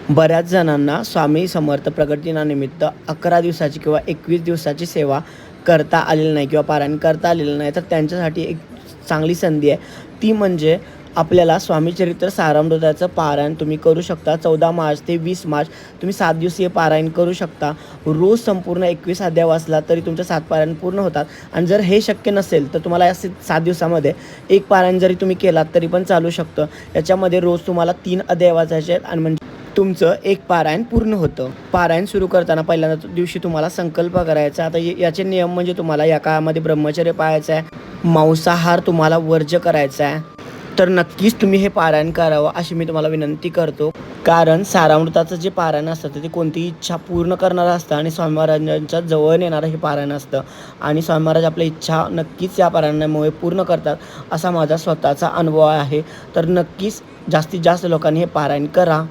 बऱ्याच जणांना स्वामी समर्थ प्रकट दिनानिमित्त 11 दिवसाची किंवा 21 दिवसाची सेवा करता आलेली नाही किंवा पारायण करता आलेलं नाही, तर त्यांच्यासाठी एक चांगली संधी आहे. ती म्हणजे आपल्याला स्वामी चरित्र सारामृताचं पारायण तुम्ही करू शकता. 14 मार्च ते 20 मार्च तुम्ही 7 दिवसीय पारायण करू शकता. रोज संपूर्ण 21 अध्याय वाचला तरी तुमचं 7 पारायण पूर्ण होतात. आणि जर हे शक्य नसेल तर तुम्हाला या 7 दिवसामध्ये एक पारायण जरी तुम्ही केलात तरी पण चालू शकतं. याच्यामध्ये रोज तुम्हाला 3 अध्याय वाचायचे आहेत आणि म्हणजे तुमचं एक पारायण पूर्ण होतं. पारायण सुरू करताना पहिल्यांदा दिवशी तुम्हाला संकल्प करायचा. आता याचे नियम म्हणजे तुम्हाला या काळामध्ये ब्रह्मचर्य पाळायचं आहे, मांसाहार तुम्हाला वर्ज्य करायचा आहे. तर नक्कीच तुम्ही हे पारायण करावं अशी मी तुम्हाला विनंती करतो. कारण सारामृताचं जे पारायण असतं ते कोणतीही इच्छा पूर्ण करणारं असतं आणि स्वामी महाराजांच्या जवळ येणारं हे पारायण असतं. आणि स्वामी महाराज आपल्या इच्छा नक्कीच या पारायणामुळे पूर्ण करतात असा माझा स्वतःचा अनुभव आहे. तर नक्कीच जास्तीत जास्त लोकांनी हे पारायण करा.